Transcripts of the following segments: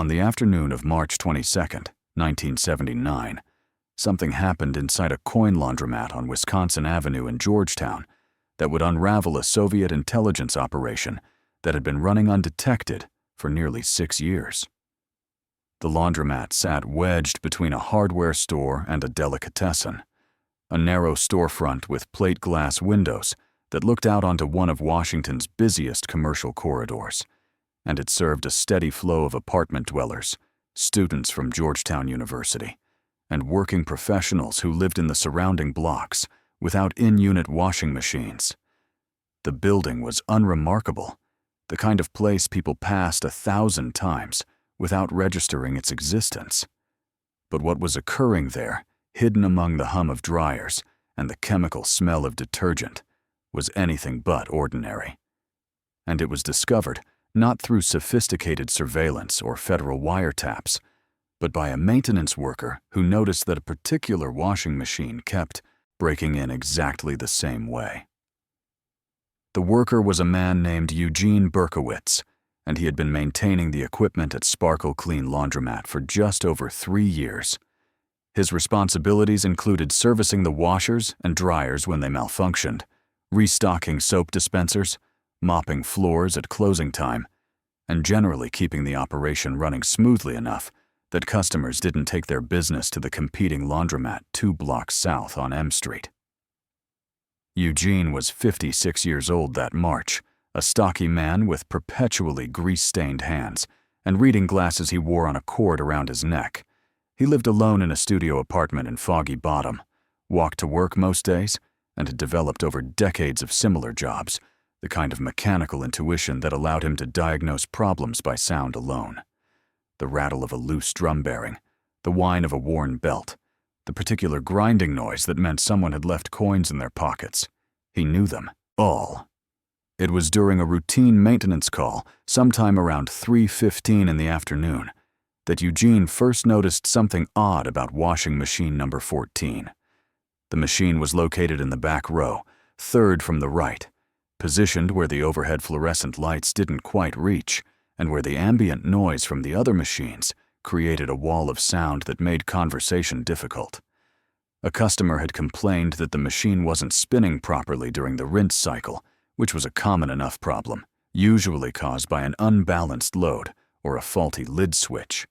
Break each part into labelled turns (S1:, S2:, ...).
S1: On the afternoon of March 22nd, 1979, something happened inside a coin laundromat on Wisconsin Avenue in Georgetown that would unravel a Soviet intelligence operation that had been running undetected for nearly 6 years. The laundromat sat wedged between a hardware store and a delicatessen, a narrow storefront with plate glass windows that looked out onto one of Washington's busiest commercial corridors, and it served a steady flow of apartment dwellers, students from Georgetown University, and working professionals who lived in the surrounding blocks without in-unit washing machines. The building was unremarkable, the kind of place people passed 1,000 times without registering its existence. But what was occurring there, hidden among the hum of dryers and the chemical smell of detergent, was anything but ordinary. And it was discovered not through sophisticated surveillance or federal wiretaps, but by a maintenance worker who noticed that a particular washing machine kept breaking in exactly the same way. The worker was a man named Eugene Berkowitz, and he had been maintaining the equipment at Sparkle Clean Laundromat for just over 3 years. His responsibilities included servicing the washers and dryers when they malfunctioned, restocking soap dispensers, mopping floors at closing time, and generally keeping the operation running smoothly enough that customers didn't take their business to the competing laundromat 2 blocks south on M Street. Eugene was 56 years old that March, a stocky man with perpetually grease-stained hands and reading glasses he wore on a cord around his neck. He lived alone in a studio apartment in Foggy Bottom, walked to work most days, and had developed over decades of similar jobs, the kind of mechanical intuition that allowed him to diagnose problems by sound alone. The rattle of a loose drum bearing, the whine of a worn belt, the particular grinding noise that meant someone had left coins in their pockets. He knew them all. It was during a routine maintenance call, sometime around 3:15 in the afternoon, that Eugene first noticed something odd about washing machine number 14. The machine was located in the back row, third from the right, positioned where the overhead fluorescent lights didn't quite reach, and where the ambient noise from the other machines created a wall of sound that made conversation difficult. A customer had complained that the machine wasn't spinning properly during the rinse cycle, which was a common enough problem, usually caused by an unbalanced load or a faulty lid switch.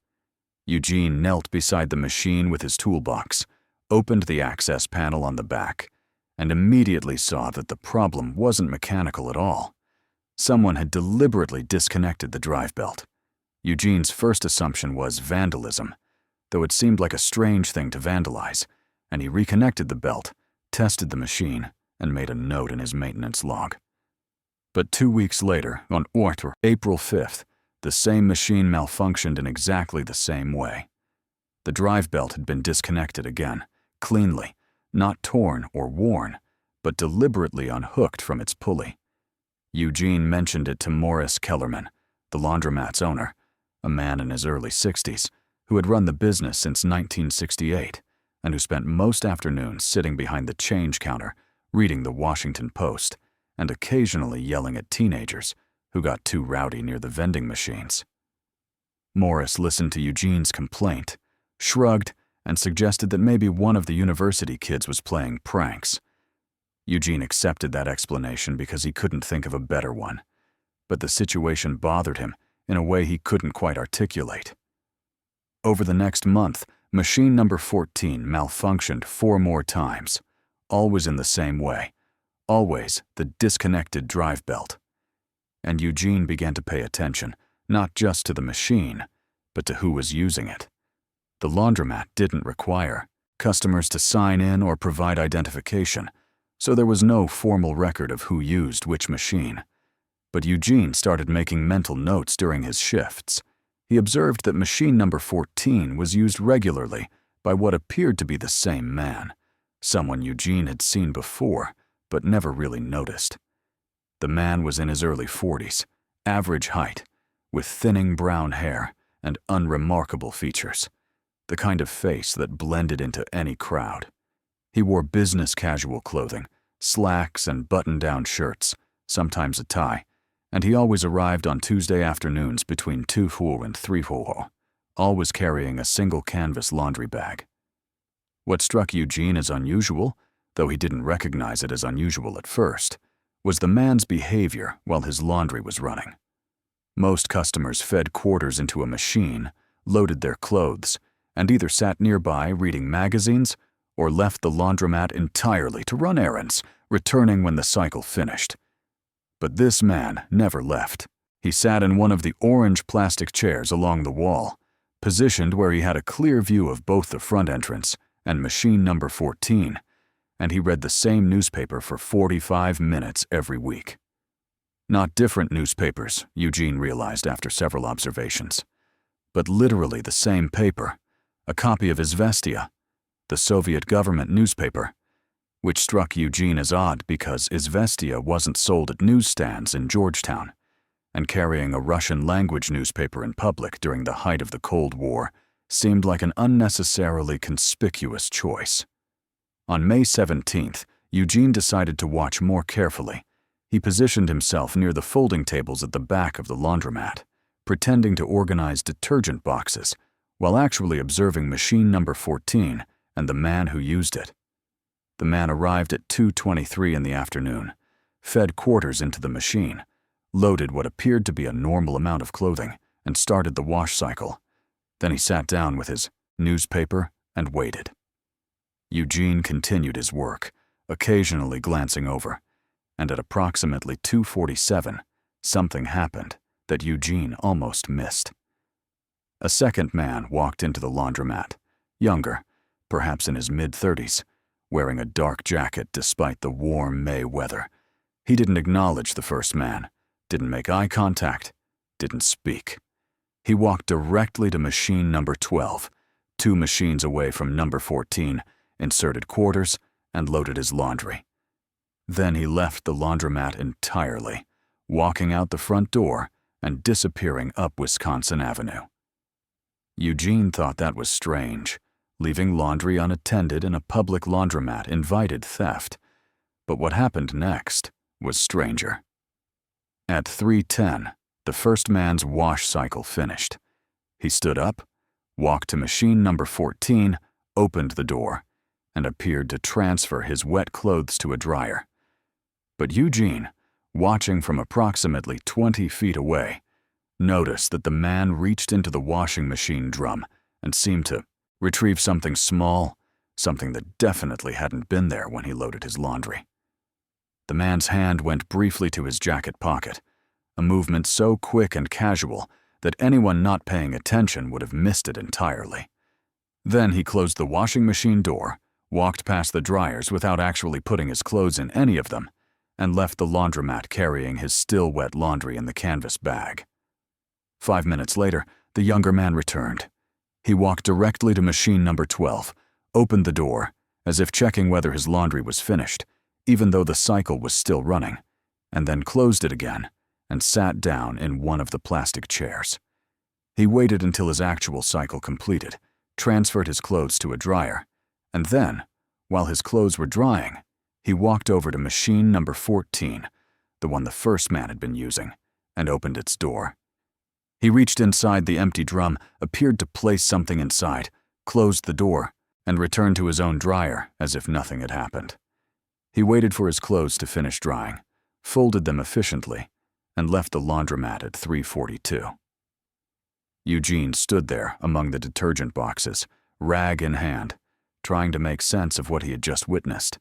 S1: Eugene knelt beside the machine with his toolbox, opened the access panel on the back, and immediately saw that the problem wasn't mechanical at all. Someone had deliberately disconnected the drive belt. Eugene's first assumption was vandalism, though it seemed like a strange thing to vandalize, and he reconnected the belt, tested the machine, and made a note in his maintenance log. But 2 weeks later, on April 5th, the same machine malfunctioned in exactly the same way. The drive belt had been disconnected again, cleanly, not torn or worn, but deliberately unhooked from its pulley. Eugene mentioned it to Morris Kellerman, the laundromat's owner, a man in his early 60s, who had run the business since 1968 and who spent most afternoons sitting behind the change counter, reading the Washington Post, and occasionally yelling at teenagers who got too rowdy near the vending machines. Morris listened to Eugene's complaint, shrugged, and suggested that maybe one of the university kids was playing pranks. Eugene accepted that explanation because he couldn't think of a better one, but the situation bothered him in a way he couldn't quite articulate. Over the next month, machine number 14 malfunctioned 4 more times, always in the same way, always the disconnected drive belt. And Eugene began to pay attention, not just to the machine, but to who was using it. The laundromat didn't require customers to sign in or provide identification, so there was no formal record of who used which machine. But Eugene started making mental notes during his shifts. He observed that machine number 14 was used regularly by what appeared to be the same man, someone Eugene had seen before, but never really noticed. The man was in his early 40s, average height, with thinning brown hair and unremarkable features, the kind of face that blended into any crowd. He wore business casual clothing, slacks and button-down shirts, sometimes a tie, and he always arrived on Tuesday afternoons between 2 and 3. always carrying a single canvas laundry bag. What struck Eugene as unusual, though he didn't recognize it as unusual at first, was the man's behavior while his laundry was running. Most customers fed quarters into a machine, loaded their clothes, and either sat nearby reading magazines or left the laundromat entirely to run errands, returning when the cycle finished. But this man never left. He sat in one of the orange plastic chairs along the wall, positioned where he had a clear view of both the front entrance and machine number 14, and he read the same newspaper for 45 minutes every week. Not different newspapers, Eugene realized after several observations, but literally the same paper, a copy of Izvestia, the Soviet government newspaper, which struck Eugene as odd because Izvestia wasn't sold at newsstands in Georgetown, and carrying a Russian-language newspaper in public during the height of the Cold War seemed like an unnecessarily conspicuous choice. On May 17th, Eugene decided to watch more carefully. He positioned himself near the folding tables at the back of the laundromat, pretending to organize detergent boxes, while actually observing machine number 14 and the man who used it. The man arrived at 2:23 in the afternoon, fed quarters into the machine, loaded what appeared to be a normal amount of clothing, and started the wash cycle. Then he sat down with his newspaper and waited. Eugene continued his work, occasionally glancing over, and at approximately 2:47, something happened that Eugene almost missed. A second man walked into the laundromat, younger, perhaps in his mid-30s, wearing a dark jacket despite the warm May weather. He didn't acknowledge the first man, didn't make eye contact, didn't speak. He walked directly to machine number 12, 2 machines away from number 14, inserted quarters, and loaded his laundry. Then he left the laundromat entirely, walking out the front door and disappearing up Wisconsin Avenue. Eugene thought that was strange. Leaving laundry unattended in a public laundromat invited theft. But what happened next was stranger. At 3:10, the first man's wash cycle finished. He stood up, walked to machine number 14, opened the door, and appeared to transfer his wet clothes to a dryer. But Eugene, watching from approximately 20 feet away, noticed that the man reached into the washing machine drum and seemed to retrieve something small, something that definitely hadn't been there when he loaded his laundry. The man's hand went briefly to his jacket pocket, a movement so quick and casual that anyone not paying attention would have missed it entirely. Then he closed the washing machine door, walked past the dryers without actually putting his clothes in any of them, and left the laundromat carrying his still wet laundry in the canvas bag. 5 minutes later, the younger man returned. He walked directly to machine number 12, opened the door, as if checking whether his laundry was finished, even though the cycle was still running, and then closed it again and sat down in one of the plastic chairs. He waited until his actual cycle completed, transferred his clothes to a dryer, and then, while his clothes were drying, he walked over to machine number 14, the one the first man had been using, and opened its door. He reached inside the empty drum, appeared to place something inside, closed the door, and returned to his own dryer as if nothing had happened. He waited for his clothes to finish drying, folded them efficiently, and left the laundromat at 3:42. Eugene stood there among the detergent boxes, rag in hand, trying to make sense of what he had just witnessed.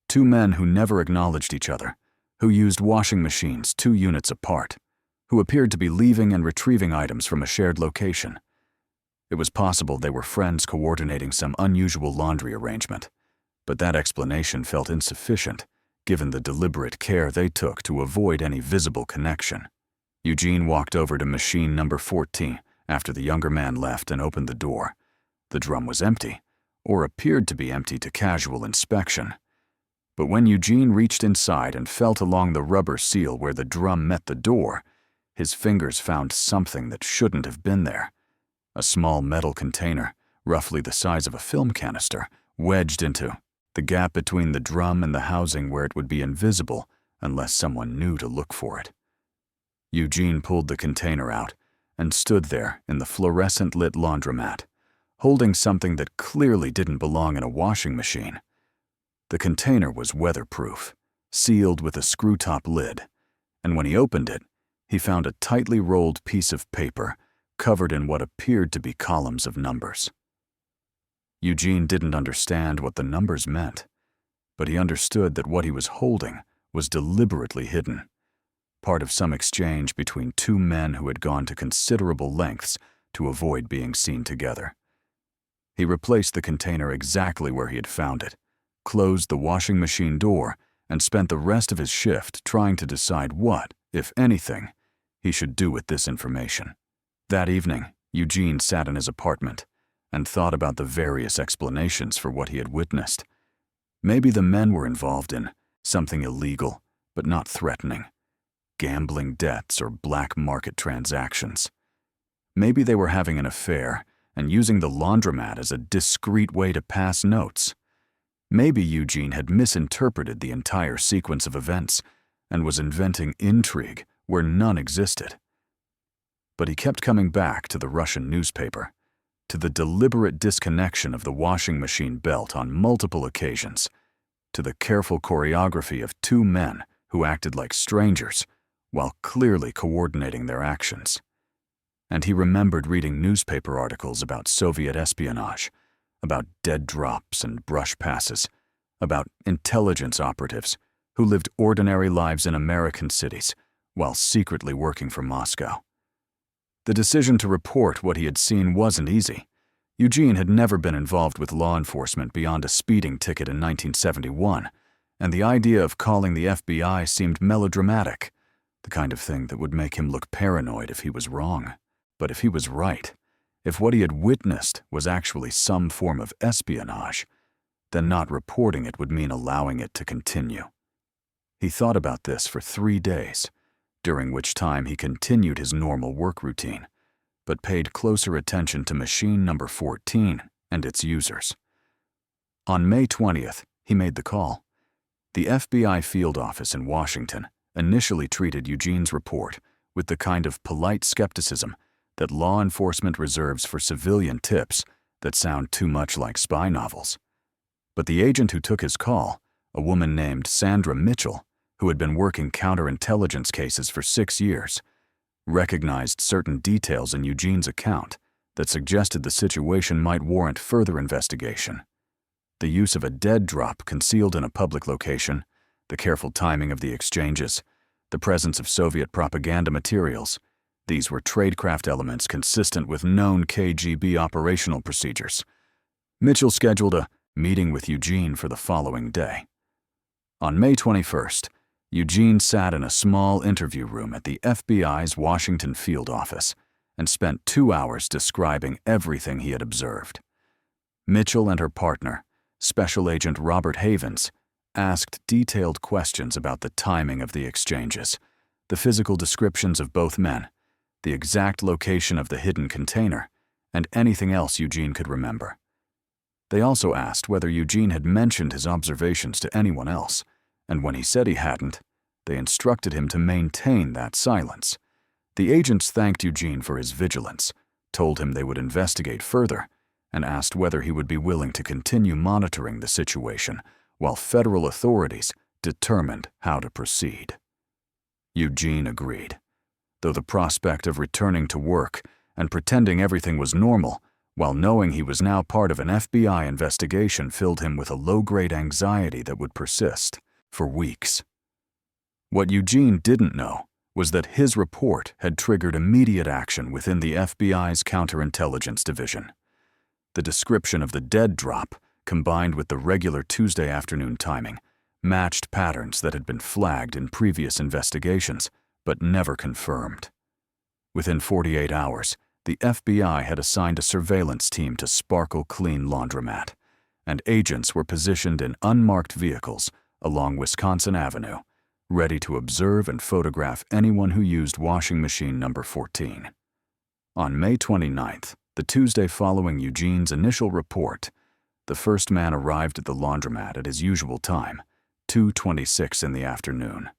S1: 2 men who never acknowledged each other, who used washing machines 2 units apart, who appeared to be leaving and retrieving items from a shared location. It was possible they were friends coordinating some unusual laundry arrangement, but that explanation felt insufficient, given the deliberate care they took to avoid any visible connection. Eugene walked over to machine number 14 after the younger man left and opened the door. The drum was empty, or appeared to be empty to casual inspection. But when Eugene reached inside and felt along the rubber seal where the drum met the door, his fingers found something that shouldn't have been there. A small metal container, roughly the size of a film canister, wedged into the gap between the drum and the housing where it would be invisible unless someone knew to look for it. Eugene pulled the container out and stood there in the fluorescent-lit laundromat, holding something that clearly didn't belong in a washing machine. The container was weatherproof, sealed with a screw-top lid, and when he opened it, he found a tightly rolled piece of paper covered in what appeared to be columns of numbers. Eugene didn't understand what the numbers meant, but he understood that what he was holding was deliberately hidden, part of some exchange between two men who had gone to considerable lengths to avoid being seen together. He replaced the container exactly where he had found it, closed the washing machine door, and spent the rest of his shift trying to decide what, if anything, he should do with this information. That evening, Eugene sat in his apartment and thought about the various explanations for what he had witnessed. Maybe the men were involved in something illegal, but not threatening. Gambling debts or black market transactions. Maybe they were having an affair and using the laundromat as a discreet way to pass notes. Maybe Eugene had misinterpreted the entire sequence of events and was inventing intrigue where none existed. But he kept coming back to the Russian newspaper, to the deliberate disconnection of the washing machine belt on multiple occasions, to the careful choreography of two men who acted like strangers while clearly coordinating their actions. And he remembered reading newspaper articles about Soviet espionage, about dead drops and brush passes, about intelligence operatives who lived ordinary lives in American cities while secretly working for Moscow. The decision to report what he had seen wasn't easy. Eugene had never been involved with law enforcement beyond a speeding ticket in 1971, and the idea of calling the FBI seemed melodramatic, the kind of thing that would make him look paranoid if he was wrong. But if he was right, if what he had witnessed was actually some form of espionage, then not reporting it would mean allowing it to continue. He thought about this for 3 days, during which time he continued his normal work routine, but paid closer attention to machine number 14 and its users. On May 20th, he made the call. The FBI field office in Washington initially treated Eugene's report with the kind of polite skepticism that law enforcement reserves for civilian tips that sound too much like spy novels. But the agent who took his call, a woman named Sandra Mitchell, who had been working counterintelligence cases for 6 years, recognized certain details in Eugene's account that suggested the situation might warrant further investigation. The use of a dead drop concealed in a public location, the careful timing of the exchanges, the presence of Soviet propaganda materials, these were tradecraft elements consistent with known KGB operational procedures. Mitchell scheduled a meeting with Eugene for the following day. On May 21st, Eugene sat in a small interview room at the FBI's Washington field office and spent 2 hours describing everything he had observed. Mitchell and her partner, Special Agent Robert Havens, asked detailed questions about the timing of the exchanges, the physical descriptions of both men, the exact location of the hidden container, and anything else Eugene could remember. They also asked whether Eugene had mentioned his observations to anyone else, and when he said he hadn't, they instructed him to maintain that silence. The agents thanked Eugene for his vigilance, told him they would investigate further, and asked whether he would be willing to continue monitoring the situation while federal authorities determined how to proceed. Eugene agreed, though the prospect of returning to work and pretending everything was normal while knowing he was now part of an FBI investigation filled him with a low-grade anxiety that would persist for weeks. What Eugene didn't know was that his report had triggered immediate action within the FBI's counterintelligence division. The description of the dead drop, combined with the regular Tuesday afternoon timing, matched patterns that had been flagged in previous investigations, but never confirmed. Within 48 hours, the FBI had assigned a surveillance team to Sparkle Clean Laundromat, and agents were positioned in unmarked vehicles along Wisconsin Avenue, ready to observe and photograph anyone who used washing machine number 14. On May 29th, the Tuesday following Eugene's initial report, the first man arrived at the laundromat at his usual time, 2:26 in the afternoon.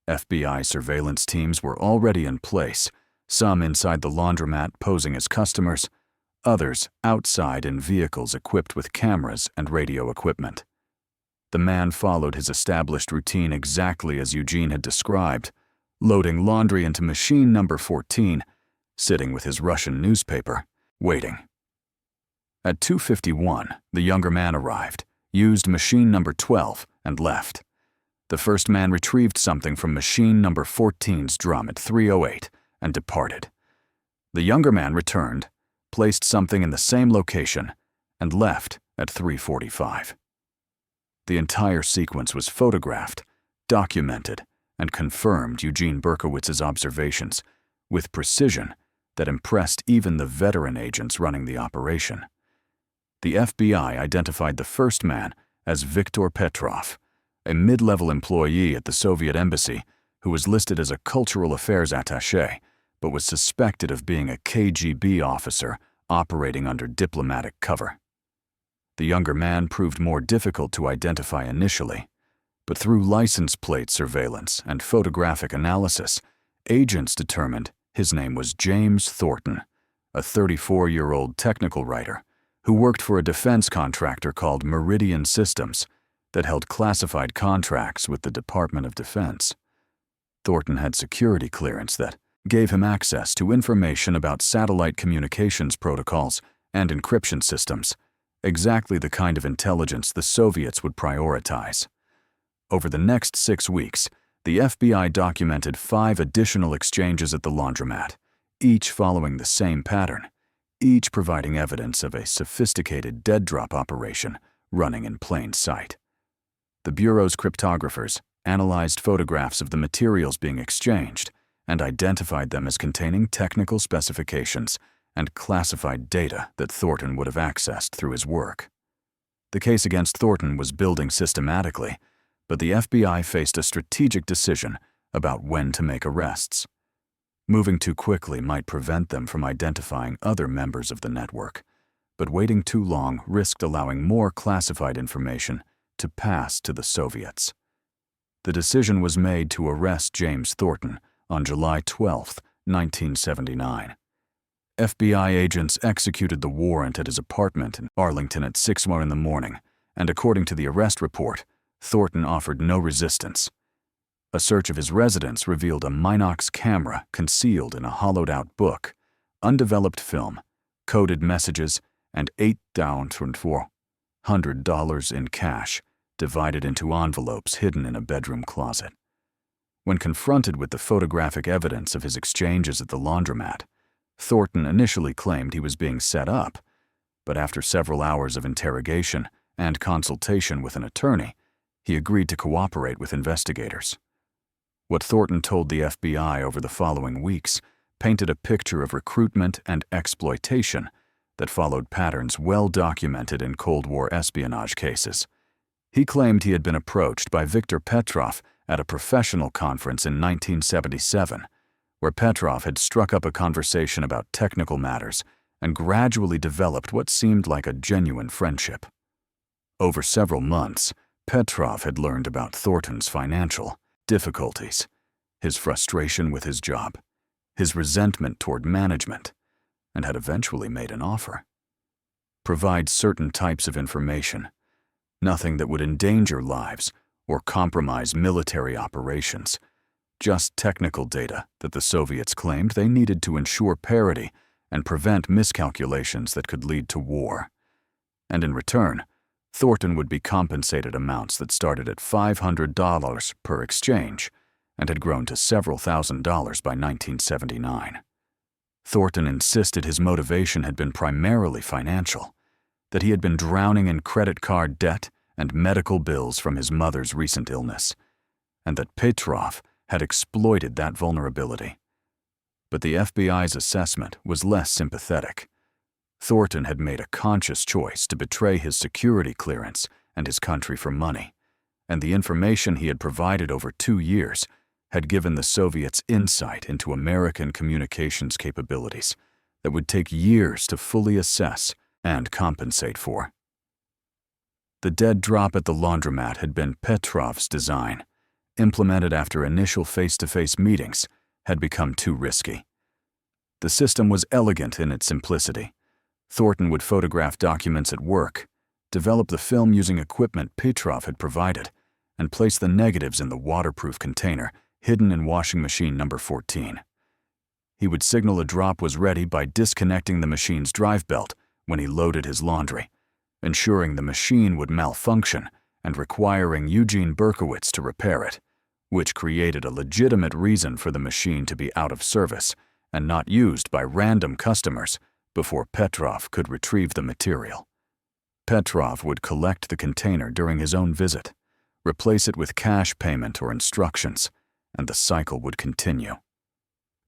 S1: FBI surveillance teams were already in place, some inside the laundromat posing as customers, others outside in vehicles equipped with cameras and radio equipment. The man followed his established routine exactly as Eugene had described, loading laundry into machine number 14, sitting with his Russian newspaper, waiting. At 2:51, the younger man arrived, used machine number 12, and left. The first man retrieved something from machine number 14's drum at 3:08 and departed. The younger man returned, placed something in the same location, and left at 3:45. The entire sequence was photographed, documented, and confirmed Eugene Berkowitz's observations with precision that impressed even the veteran agents running the operation. The FBI identified the first man as Viktor Petrov, a mid-level employee at the Soviet embassy who was listed as a cultural affairs attaché, but was suspected of being a KGB officer operating under diplomatic cover. The younger man proved more difficult to identify initially, but through license plate surveillance and photographic analysis, agents determined his name was James Thornton, a 34-year-old technical writer who worked for a defense contractor called Meridian Systems that held classified contracts with the Department of Defense. Thornton had security clearance that gave him access to information about satellite communications protocols and encryption systems, exactly the kind of intelligence the Soviets would prioritize. Over the next 6 weeks, the FBI documented 5 additional exchanges at the laundromat, each following the same pattern, each providing evidence of a sophisticated dead drop operation running in plain sight. The Bureau's cryptographers analyzed photographs of the materials being exchanged and identified them as containing technical specifications and classified data that Thornton would have accessed through his work. The case against Thornton was building systematically, but the FBI faced a strategic decision about when to make arrests. Moving too quickly might prevent them from identifying other members of the network, but waiting too long risked allowing more classified information to pass to the Soviets. The decision was made to arrest James Thornton on July 12, 1979. FBI agents executed the warrant at his apartment in Arlington at 6:01 in the morning, and according to the arrest report, Thornton offered no resistance. A search of his residence revealed a Minox camera concealed in a hollowed-out book, undeveloped film, coded messages, and $8,400 in cash, divided into envelopes hidden in a bedroom closet. When confronted with the photographic evidence of his exchanges at the laundromat, Thornton initially claimed he was being set up, but after several hours of interrogation and consultation with an attorney, he agreed to cooperate with investigators. What Thornton told the FBI over the following weeks painted a picture of recruitment and exploitation that followed patterns well documented in Cold War espionage cases. He claimed he had been approached by Viktor Petrov at a professional conference in 1977, where Petrov had struck up a conversation about technical matters and gradually developed what seemed like a genuine friendship. Over several months, Petrov had learned about Thornton's financial difficulties, his frustration with his job, his resentment toward management, and had eventually made an offer. Provide certain types of information, nothing that would endanger lives or compromise military operations, just technical data that the Soviets claimed they needed to ensure parity and prevent miscalculations that could lead to war. And in return, Thornton would be compensated amounts that started at $500 per exchange and had grown to several $1,000s by 1979. Thornton insisted his motivation had been primarily financial, that he had been drowning in credit card debt and medical bills from his mother's recent illness, and that Petrov had exploited that vulnerability. But the FBI's assessment was less sympathetic. Thornton had made a conscious choice to betray his security clearance and his country for money, and the information he had provided over 2 years had given the Soviets insight into American communications capabilities that would take years to fully assess and compensate for. The dead drop at the laundromat had been Petrov's design, implemented after initial face-to-face meetings, had become too risky. The system was elegant in its simplicity. Thornton would photograph documents at work, develop the film using equipment Petrov had provided, and place the negatives in the waterproof container hidden in washing machine number 14. He would signal a drop was ready by disconnecting the machine's drive belt when he loaded his laundry, ensuring the machine would malfunction and requiring Eugene Berkowitz to repair it, which created a legitimate reason for the machine to be out of service and not used by random customers before Petrov could retrieve the material. Petrov would collect the container during his own visit, replace it with cash payment or instructions, and the cycle would continue.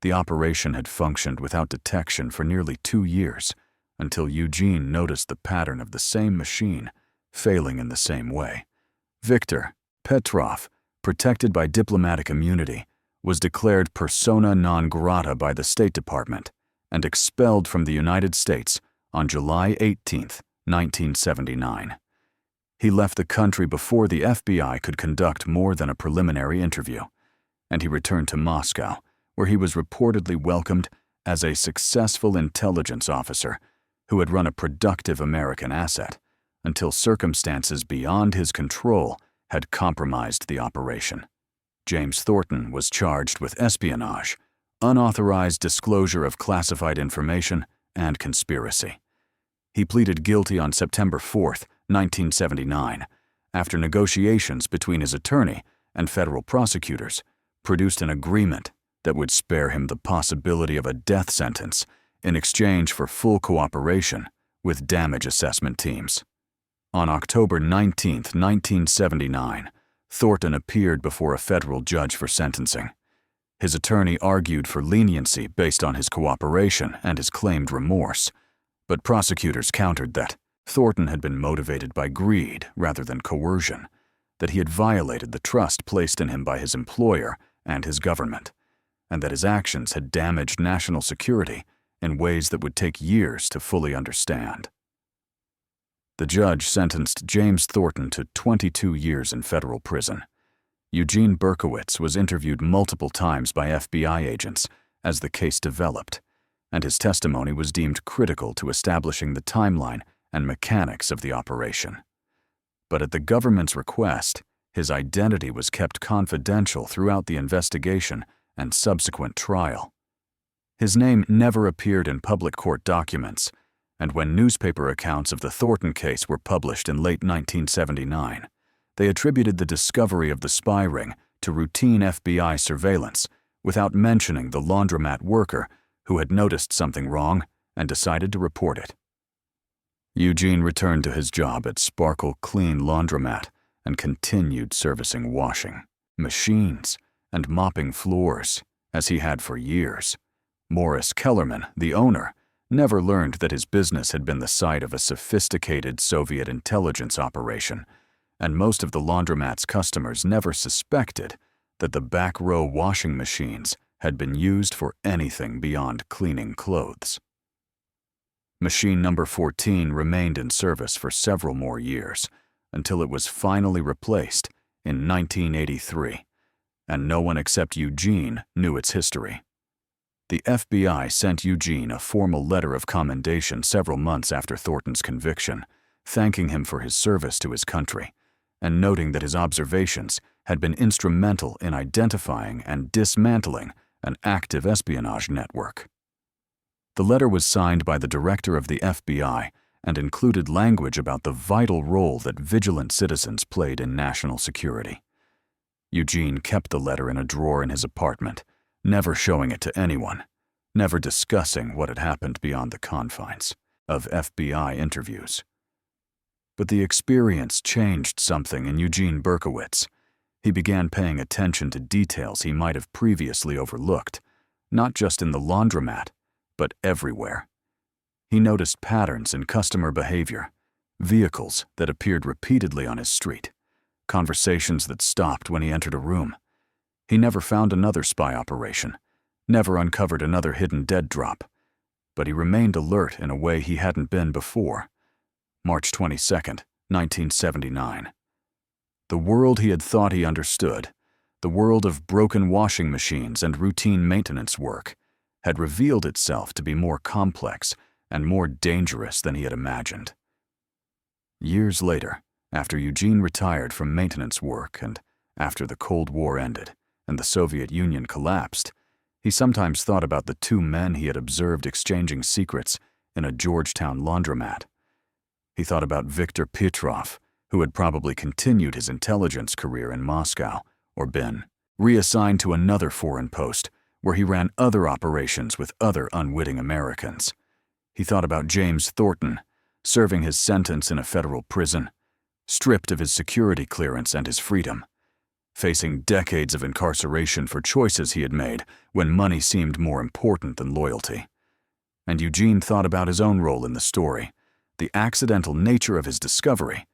S1: The operation had functioned without detection for nearly 2 years, until Eugene noticed the pattern of the same machine failing in the same way. Victor Petrov, protected by diplomatic immunity, was declared persona non grata by the State Department and expelled from the United States on July 18, 1979. He left the country before the FBI could conduct more than a preliminary interview, and he returned to Moscow, where he was reportedly welcomed as a successful intelligence officer who had run a productive American asset until circumstances beyond his control had compromised the operation. James Thornton was charged with espionage, unauthorized disclosure of classified information, and conspiracy. He pleaded guilty on September 4, 1979, after negotiations between his attorney and federal prosecutors produced an agreement that would spare him the possibility of a death sentence in exchange for full cooperation with damage assessment teams. On October 19, 1979, Thornton appeared before a federal judge for sentencing. His attorney argued for leniency based on his cooperation and his claimed remorse, but prosecutors countered that Thornton had been motivated by greed rather than coercion, that he had violated the trust placed in him by his employer and his government, and that his actions had damaged national security in ways that would take years to fully understand. The judge sentenced James Thornton to 22 years in federal prison. Eugene Berkowitz was interviewed multiple times by FBI agents as the case developed, and his testimony was deemed critical to establishing the timeline and mechanics of the operation. But at the government's request, his identity was kept confidential throughout the investigation and subsequent trial. His name never appeared in public court documents, and when newspaper accounts of the Thornton case were published in late 1979, they attributed the discovery of the spy ring to routine FBI surveillance without mentioning the laundromat worker who had noticed something wrong and decided to report it. Eugene returned to his job at Sparkle Clean Laundromat and continued servicing washing machines and mopping floors, as he had for years. Morris Kellerman, the owner, never learned that his business had been the site of a sophisticated Soviet intelligence operation, and most of the laundromat's customers never suspected that the back row washing machines had been used for anything beyond cleaning clothes. Machine number 14 remained in service for several more years, until it was finally replaced in 1983, and no one except Eugene knew its history. The FBI sent Eugene a formal letter of commendation several months after Thornton's conviction, thanking him for his service to his country, and noting that his observations had been instrumental in identifying and dismantling an active espionage network. The letter was signed by the director of the FBI and included language about the vital role that vigilant citizens played in national security. Eugene kept the letter in a drawer in his apartment, never showing it to anyone, never discussing what had happened beyond the confines of FBI interviews. But the experience changed something in Eugene Berkowitz. He began paying attention to details he might have previously overlooked, not just in the laundromat, but everywhere. He noticed patterns in customer behavior, vehicles that appeared repeatedly on his street, conversations that stopped when he entered a room. He never found another spy operation, never uncovered another hidden dead drop, but he remained alert in a way he hadn't been before. March 22, 1979. The world he had thought he understood, the world of broken washing machines and routine maintenance work, had revealed itself to be more complex and more dangerous than he had imagined. Years later, after Eugene retired from maintenance work and after the Cold War ended and the Soviet Union collapsed, he sometimes thought about the two men he had observed exchanging secrets in a Georgetown laundromat. He thought about Viktor Petrov, who had probably continued his intelligence career in Moscow or been reassigned to another foreign post where he ran other operations with other unwitting Americans. He thought about James Thornton, serving his sentence in a federal prison, stripped of his security clearance and his freedom, facing decades of incarceration for choices he had made when money seemed more important than loyalty. And Eugene thought about his own role in the story, the accidental nature of his discovery,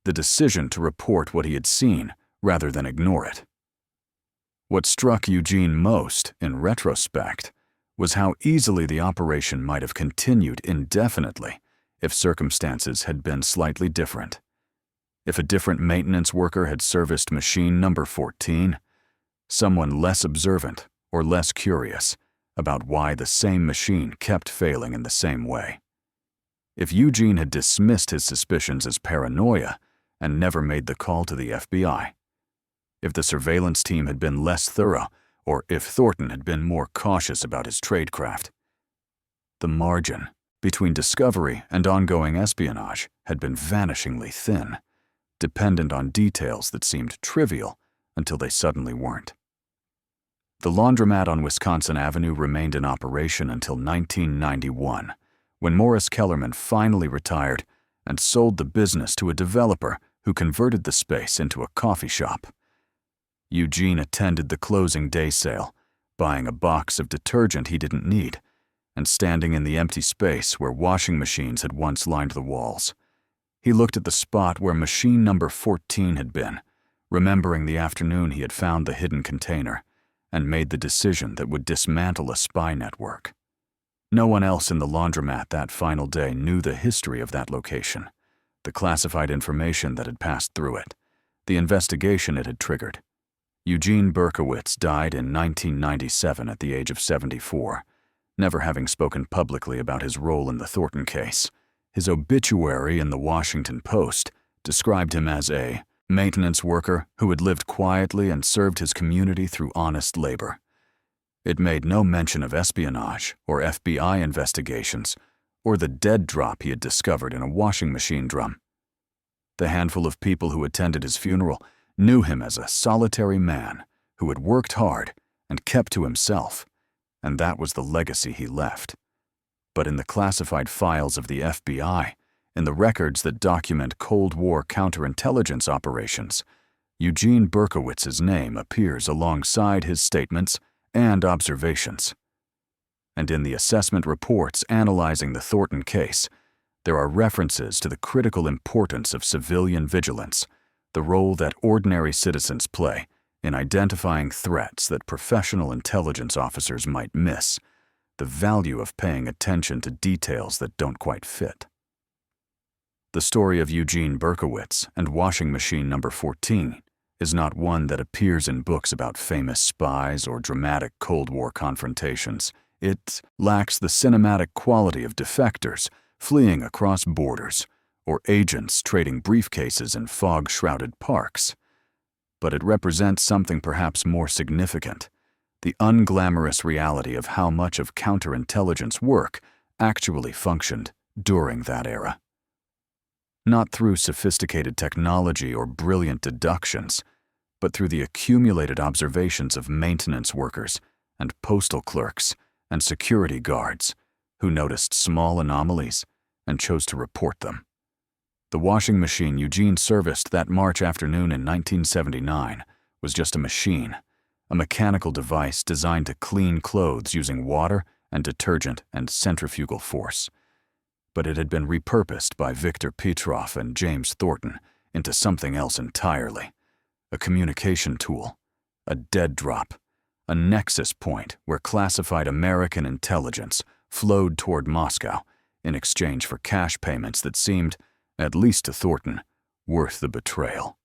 S1: the decision to report what he had seen rather than ignore it. What struck Eugene most, in retrospect, was how easily the operation might have continued indefinitely if circumstances had been slightly different. If a different maintenance worker had serviced machine number 14, someone less observant or less curious about why the same machine kept failing in the same way. If Eugene had dismissed his suspicions as paranoia and never made the call to the FBI, if the surveillance team had been less thorough, or if Thornton had been more cautious about his tradecraft, the margin between discovery and ongoing espionage had been vanishingly thin, dependent on details that seemed trivial until they suddenly weren't. The laundromat on Wisconsin Avenue remained in operation until 1991, when Morris Kellerman finally retired and sold the business to a developer who converted the space into a coffee shop. Eugene attended the closing day sale, buying a box of detergent he didn't need, and standing in the empty space where washing machines had once lined the walls. He looked at the spot where machine number 14 had been, remembering the afternoon he had found the hidden container, and made the decision that would dismantle a spy network. No one else in the laundromat that final day knew the history of that location, the classified information that had passed through it, the investigation it had triggered. Eugene Berkowitz died in 1997 at the age of 74, never having spoken publicly about his role in the Thornton case. His obituary in the Washington Post described him as a maintenance worker who had lived quietly and served his community through honest labor. It made no mention of espionage or FBI investigations or the dead drop he had discovered in a washing machine drum. The handful of people who attended his funeral knew him as a solitary man who had worked hard and kept to himself, and that was the legacy he left. But in the classified files of the FBI, in the records that document Cold War counterintelligence operations, Eugene Berkowitz's name appears alongside his statements and observations. And in the assessment reports analyzing the Thornton case, there are references to the critical importance of civilian vigilance, the role that ordinary citizens play in identifying threats that professional intelligence officers might miss, the value of paying attention to details that don't quite fit. The story of Eugene Berkowitz and washing machine number 14 is not one that appears in books about famous spies or dramatic Cold War confrontations. It lacks the cinematic quality of defectors fleeing across borders or agents trading briefcases in fog-shrouded parks. But it represents something perhaps more significant, the unglamorous reality of how much of counterintelligence work actually functioned during that era. Not through sophisticated technology or brilliant deductions, but through the accumulated observations of maintenance workers and postal clerks and security guards who noticed small anomalies and chose to report them. The washing machine Eugene serviced that March afternoon in 1979 was just a machine, a mechanical device designed to clean clothes using water and detergent and centrifugal force. But it had been repurposed by Viktor Petrov and James Thornton into something else entirely, a communication tool, a dead drop, a nexus point where classified American intelligence flowed toward Moscow in exchange for cash payments that seemed, at least to Thornton, worth the betrayal.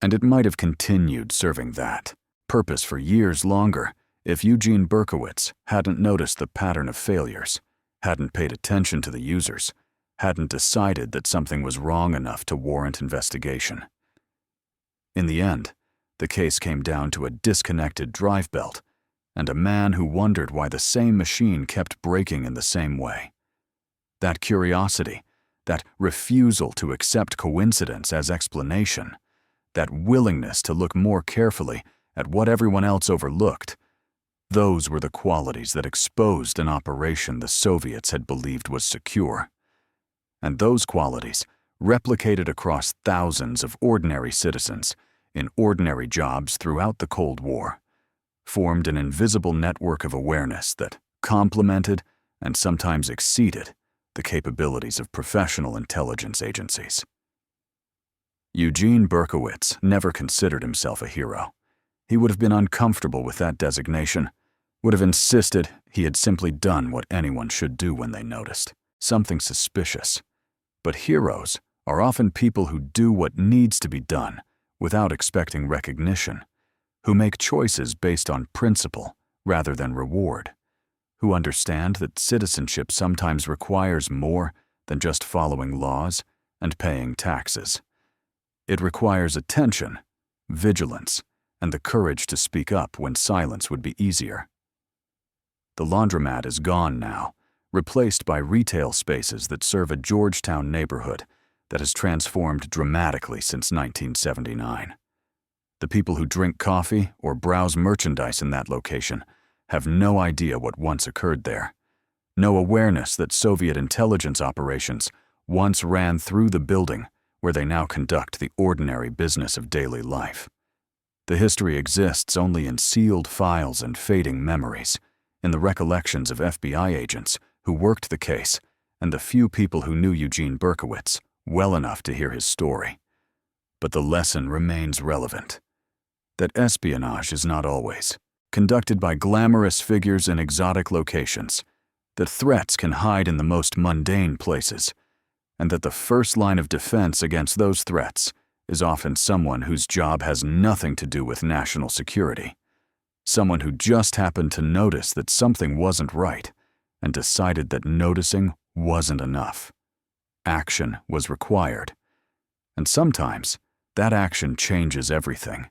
S1: And it might have continued serving that purpose for years longer If Eugene Berkowitz hadn't noticed the pattern of failures, hadn't paid attention to the users, hadn't decided that something was wrong enough to warrant investigation. In the end, the case came down to a disconnected drive belt and a man who wondered why the same machine kept breaking in the same way. That curiosity, that refusal to accept coincidence as explanation, that willingness to look more carefully at what everyone else overlooked, those were the qualities that exposed an operation the Soviets had believed was secure. And those qualities, replicated across thousands of ordinary citizens in ordinary jobs throughout the Cold War, formed an invisible network of awareness that complemented and sometimes exceeded the capabilities of professional intelligence agencies. Eugene Berkowitz never considered himself a hero. He would have been uncomfortable with that designation, would have insisted he had simply done what anyone should do when they noticed something suspicious. But heroes are often people who do what needs to be done without expecting recognition, who make choices based on principle rather than reward, who understand that citizenship sometimes requires more than just following laws and paying taxes. It requires attention, vigilance, and the courage to speak up when silence would be easier. The laundromat is gone now, replaced by retail spaces that serve a Georgetown neighborhood that has transformed dramatically since 1979. The people who drink coffee or browse merchandise in that location have no idea what once occurred there, no awareness that Soviet intelligence operations once ran through the building where they now conduct the ordinary business of daily life. The history exists only in sealed files and fading memories, in the recollections of FBI agents who worked the case and the few people who knew Eugene Berkowitz well enough to hear his story. But the lesson remains relevant, that espionage is not always conducted by glamorous figures in exotic locations, that threats can hide in the most mundane places, and that the first line of defense against those threats is often someone whose job has nothing to do with national security, someone who just happened to notice that something wasn't right and decided that noticing wasn't enough. Action was required, and sometimes that action changes everything.